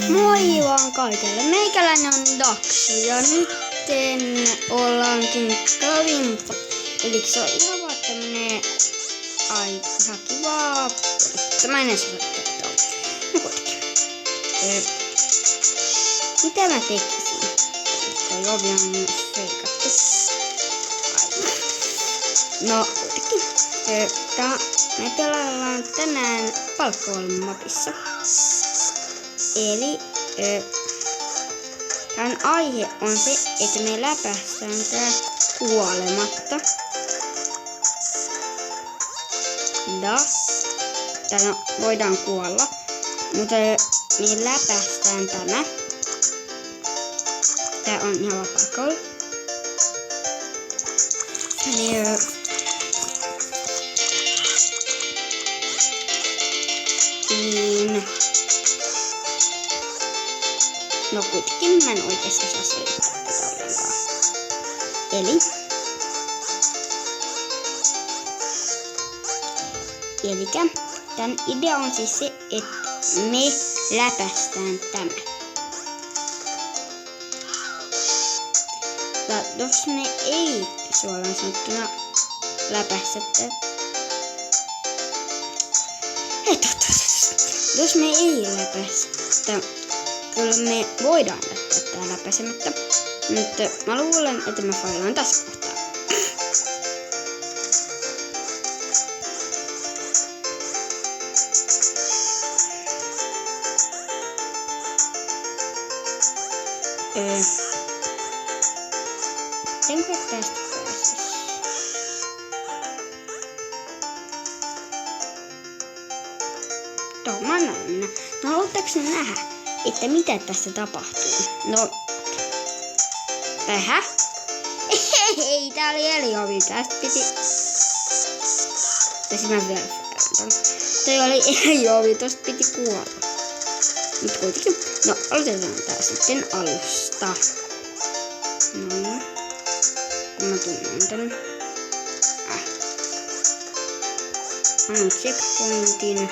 Moi vaan kaikille. Meikäläinen on Daksu ja nytten ollaankin Klavimpa. Eli se on ihan vaan tämmönen ihan kivaa. Mä en edes osaa kertoa. No kuitenkin. Mitä mä tekisin? Toi ovi on myös seikattu. No kuitenkin. Me pelaillaan tänään Palkkovalmapissa. Eli tämän aihe on se, että me läpäistään tää kuolematta. Täällä voidaan kuolla, mutta me läpäistään tämä. Tää on ihan vapaa-koulu. No kuitenkin mä en oikeesti osaa selittää tätä ollenkaan. Elikkä tän idea on siis se, että me läpäistään tämä. Ja jos me ei suoraan sanottuna läpäistä tätä. Jos me ei läpäistä, kyllä me voidaan jättää tää läpäisemättä, mutta mä luulen, että mä failaan tässä kohtaa. Enkä tästä pääsis. Tuo mä annan mennä. No haluatteko nähdä, että mitä tässä tapahtuu? No. Ei, tää oli eri ovi. Tästä piti. Tässä mä vielä ferran. Toi oli eri ovi. Tosta piti kuolla. Nyt kuitenkin. No, aloitetaan tää sitten alusta. No. Mä tunnen tän. Annan checkpointin.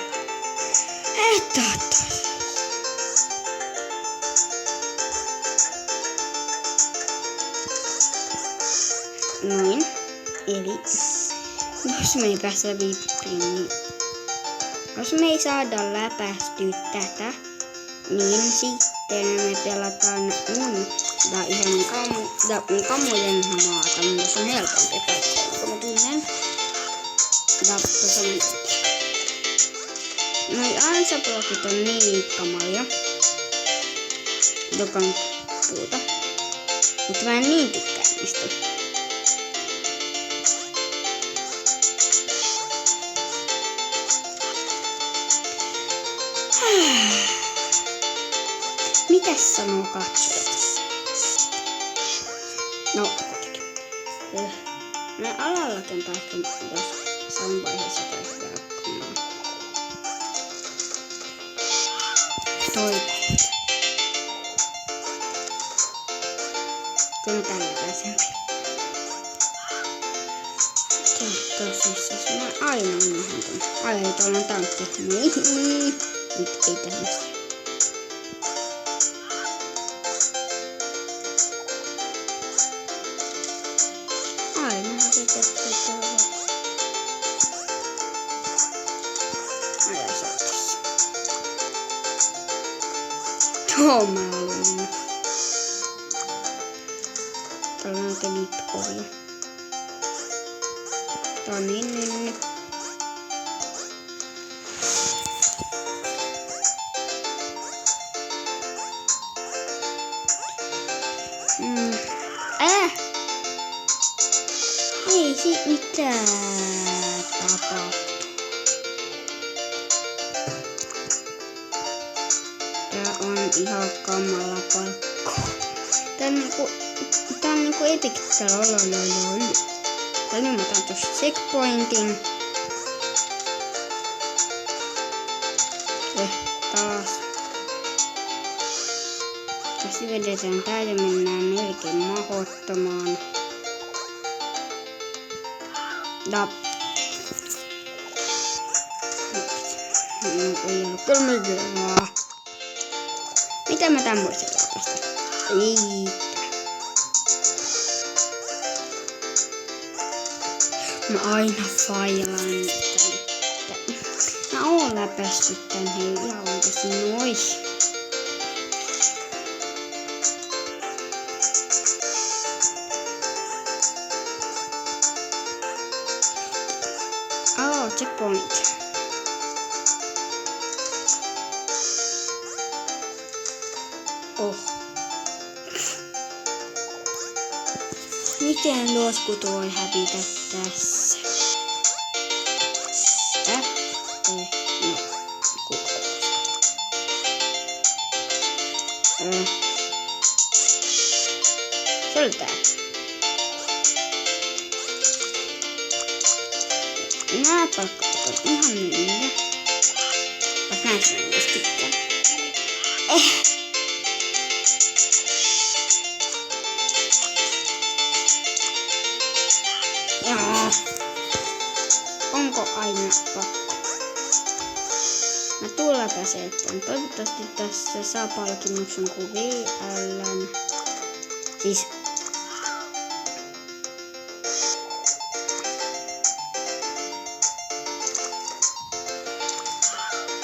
Noin. Eli jos me ei päästä vippiin, niin jos me ei saada läpäistyä tätä, niin sitten me pelataan mun kamujen maata, mutta se on helpompi paikka, kun mä tunnen. Ja tuossa on noi ansablokit on niin kamalia, joka on puuta, mutta mä en niin tykkää niistä. Mitäs sanoo katsojat? No, mä alallakin päästän, jos sain vaiheessa päästä rakkamaan. Toi. Kyllä tällä pääsen. Tosissaan mä aina unohan ton. Ai, tuolla on tankki. Nyt ei tämmöstä. Ainahan se tehty täällä. Ai, se on tossa. Tuo mä olin. Täällä on näitä lippoja. Tää on niin. Ei sit mitään tapahtuu. Tää on ihan kamala paikka. Tää on niinku epic täällä Täällä mä otan tossa checkpointin. Taas. Tässä vedetään tää ja mennään melkein mahdottomaan. Ja ei ollut 3 kertaa. Miten mä tän voisin läpäistä? Ei. Mä aina failaan tän. Mä oon läpässyt tän hei ihan oikeesti nois. Checkpoint. Oh. Miten loskut voi hävitä tässä? No, kuka? Se oli tää. Nää pakkat on ihan myyjä. Vaikka näistä mä myös tykkään. Joo. Onko aina pakko? Mä tuun läpäiseen. Toivottavasti tässä saa palkinnuksen kuin VL:n. Siis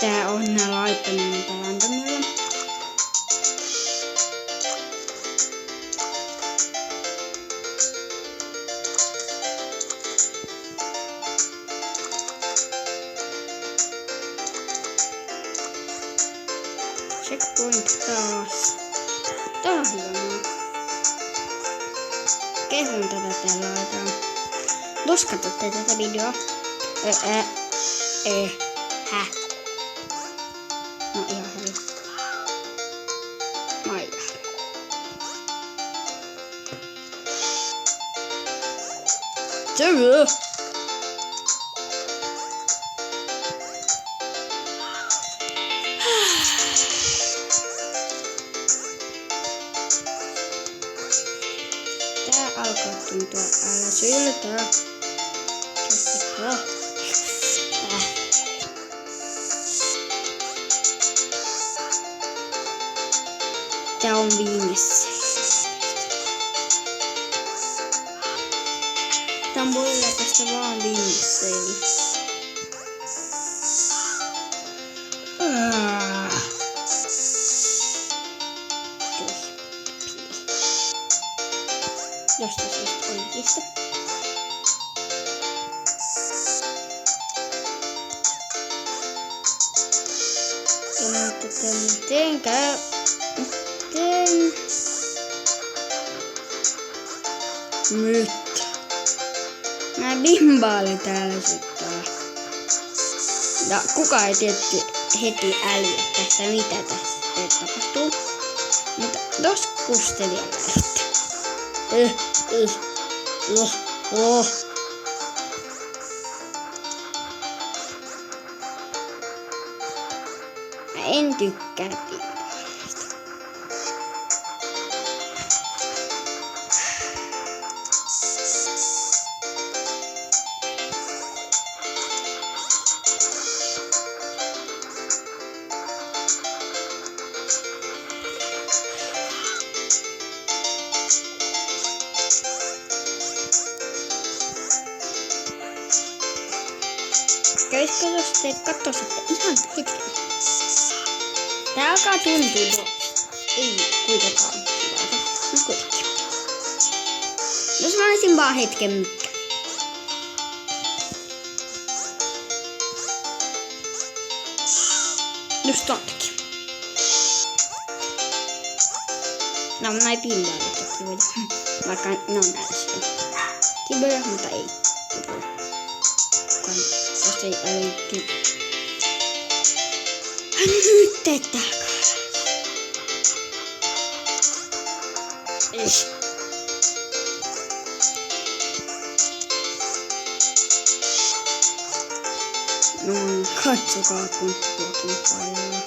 tää on nää laittaminen parantamilla. Checkpoint taas. Tää on hienoa. Kehun tätä täällä aikaa. Jos katsotte tätä videoa. No ihan hyvin. Maija. Terve! Tää alkaa tuntua älysiltä. Tää on viimeisessä. Tän voi läpäistä vaan viimeisessä. Josta syystä oikeista. Ja mutta miten käy? Nyt. Mä bimbaali täällä syttää. Ja kuka ei tietty heti älyä tässä mitä tässä tapahtuu. Mutta joskus te vielä lähtee. Mä en tykkää bimbaalista. Kävisikö jos te katsoisitte ihan hetken? Tää alkaa tuntua jo. Ei kuitenkaan. No kuitenkin. Jos mä olisin vaan hetken mikkä. Just tonnekin. Nää on näin pimbaalit kivoja. Vaikka ne on nääsiä. Kivoja, mutta ei kivoja. Jos ei älytty. Nyt teet täällä. No, katsokaa kun tuokin paljon.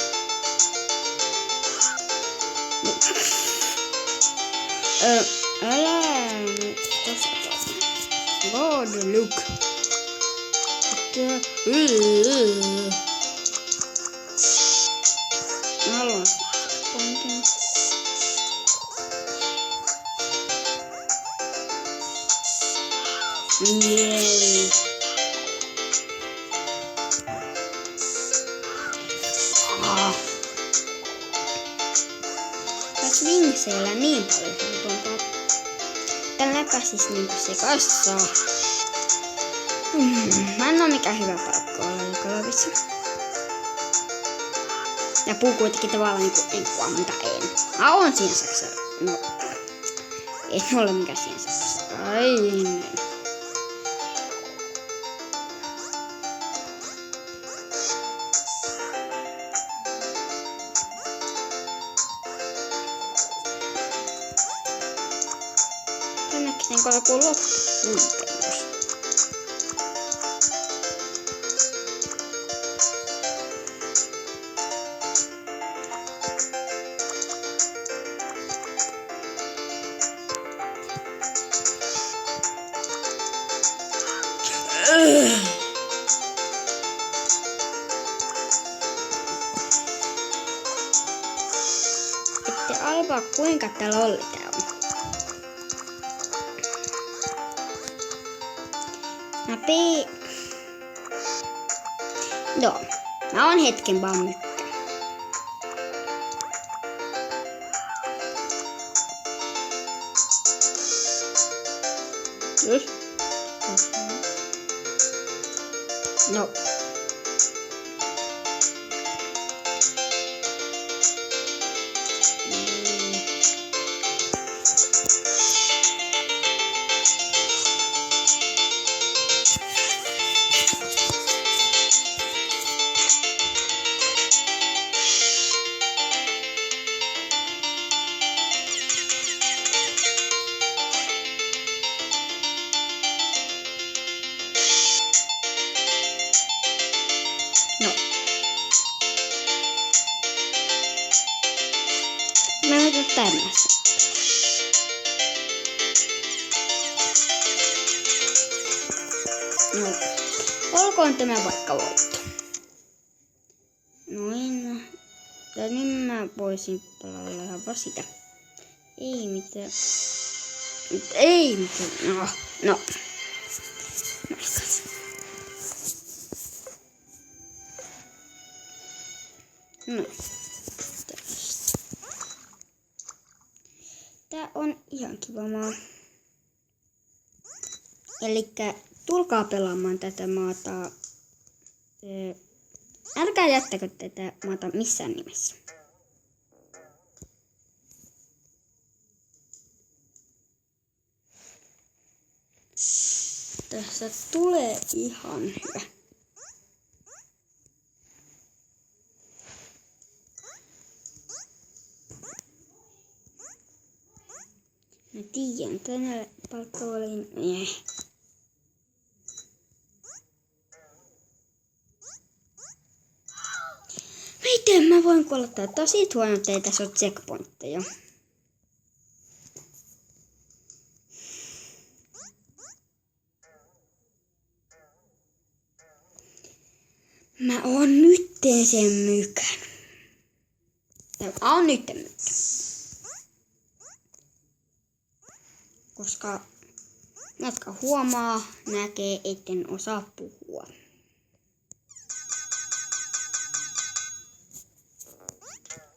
Älä nyt tossa. God look. Mä haluan pointin. Mieli. Tässä vinkseillä niin paljon helpompaa. Tän läpäsis niinku se kassaa. Mä en oo mikään hyvä paikka olla joka lavissa. Ja puu kuitenkin tavallaan niinku en kuvaa, mutta en. Mä oon siinä saksa. No. Ei mulla mikään siinä saksa. Ai näin. Tännekin kun joku loppuuntemus. Ette alkaa kuinka tää lolli tää on. Joo, mä oon hetken vaan mykkä. No. Mä otan tämmösen. No. Olkoon tämä vaikka voitto. Noin. Ja nyt mä voisin pelailla sitä. Ei mitään. Ei mitään. No. No. Tää on ihan kiva maa. Elikkä tulkaa pelaamaan tätä maata. Älkää jättäkö tätä maata missään nimessä. Tässä tulee ihan hyvä. Mä tiedän, tänne palkkaoliin. Miten mä voin kuolla tää tosi huono, ettei tässä ole checkpointteja. Mä oon nytten sen mykän. Mä oon nytten mykän. Koska jotka huomaa, näkee, etten osaa puhua.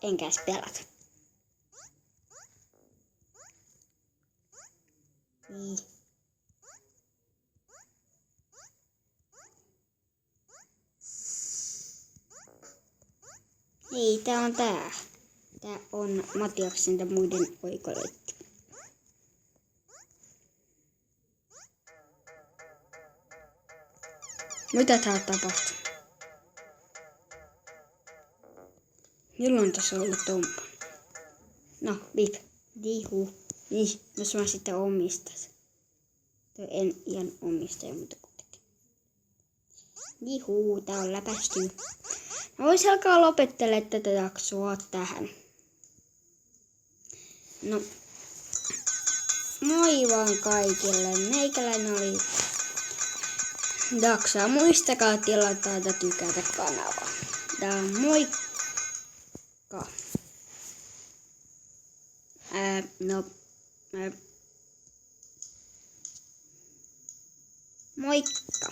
Enkäs pelata. Niin. Ei, tää on tää. Tää on Matiaksen ja muiden oikoleitti. Mitä tää tapahtuu? Milloin tässä on ollut tommonen? No, bip. Dihu. Niin, jos mä sitten omistaisin. En ihan omistaja, mutta kuitenkin. Dihu, tää on läpästy. Mä voisin alkaa lopettelemaan tätä jaksoa tähän. No. Moi vaan kaikille. Meikäläinen oli Daksa. Muistakaa tilata ja tykätä kanavaa. Ja moikka. No. Moikka!